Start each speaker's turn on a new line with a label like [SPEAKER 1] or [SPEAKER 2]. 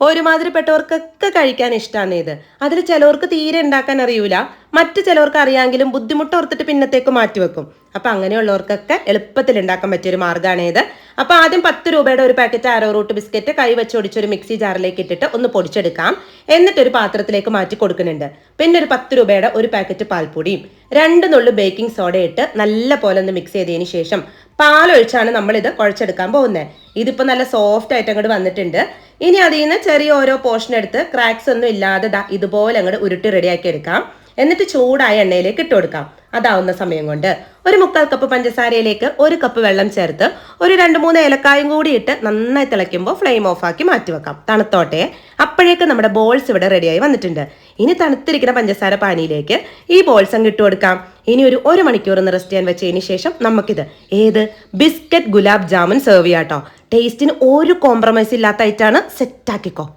[SPEAKER 1] ഒരുമാതിരിപ്പെട്ടവർക്കൊക്കെ കഴിക്കാൻ ഇഷ്ടമാണ് ഇത്. അതിൽ ചിലവർക്ക് തീരെ ഉണ്ടാക്കാൻ അറിയൂല, മറ്റു ചിലവർക്ക് അറിയാമെങ്കിലും ബുദ്ധിമുട്ട് ഓർത്തിട്ട് പിന്നത്തേക്ക് മാറ്റിവെക്കും. അപ്പൊ അങ്ങനെയുള്ളവർക്കൊക്കെ എളുപ്പത്തിൽ ഉണ്ടാക്കാൻ പറ്റിയൊരു മാർഗ്ഗമാണ് ഇത്. അപ്പൊ ആദ്യം 10 രൂപയുടെ ഒരു പാക്കറ്റ് ആരോ റൂട്ട് ബിസ്ക്കറ്റ് കൈ വെച്ചൊടിച്ചൊരു മിക്സി ജാറിലേക്ക് ഇട്ടിട്ട് ഒന്ന് പൊടിച്ചെടുക്കാം. എന്നിട്ട് ഒരു പാത്രത്തിലേക്ക് മാറ്റി കൊടുക്കുന്നുണ്ട്. പിന്നെ ഒരു 10 രൂപയുടെ ഒരു പാക്കറ്റ് പാൽപ്പൊടിയും 2 നുള്ളു ബേക്കിംഗ് സോഡ ഇട്ട് നല്ല പോലെ ഒന്ന് മിക്സ് ചെയ്തതിന് ശേഷം പാലൊഴിച്ചാണ് നമ്മൾ ഇത് കുഴച്ചെടുക്കാൻ പോകുന്നത്. ഇതിപ്പോ നല്ല സോഫ്റ്റ് ആയിട്ട് അങ്ങോട്ട് വന്നിട്ടുണ്ട്. ഇനി അതിൽ നിന്ന് ചെറിയ ഓരോ പോർഷൻ എടുത്ത് ക്രാക്സ് ഒന്നും ഇല്ലാതെ ഇതുപോലെ അങ്ങോട്ട് ഉരുട്ടി റെഡിയാക്കി എടുക്കാം. എന്നിട്ട് ചൂടായ എണ്ണയിലേക്ക് ഇട്ട് കൊടുക്കാം. അതാവുന്ന സമയം കൊണ്ട് ഒരു 1/4 കപ്പ് പഞ്ചസാരയിലേക്ക് 1 കപ്പ് വെള്ളം ചേർത്ത് ഒരു 2-3 ഏലക്കായും കൂടി ഇട്ട് നന്നായി തിളയ്ക്കുമ്പോൾ ഫ്ലെയിം ഓഫ് ആക്കി മാറ്റി വെക്കാം. തണുത്തോട്ടെ. അപ്പോഴേക്ക് നമ്മുടെ ബോൾസ് ഇവിടെ റെഡിയായി വന്നിട്ടുണ്ട്. ഇനി തണുത്തിരിക്കുന്ന പഞ്ചസാര പാനിയിലേക്ക് ഈ ബോൾസ് അങ്ങ് ഇട്ട് കൊടുക്കാം. ഇനി ഒരു 1 മണിക്കൂർ ഒന്ന് റെസ്റ്റ് ചെയ്യാൻ വെച്ചതിന് ശേഷം നമുക്കിത് ബിസ്ക്കറ്റ് ഗുലാബ് ജാമുൻ സെർവ് ചെയ്യാട്ടോ. ടേസ്റ്റിന് ഒരു കോംപ്രമൈസ് ഇല്ലാത്തായിട്ടാണ്. സെറ്റാക്കിക്കോ.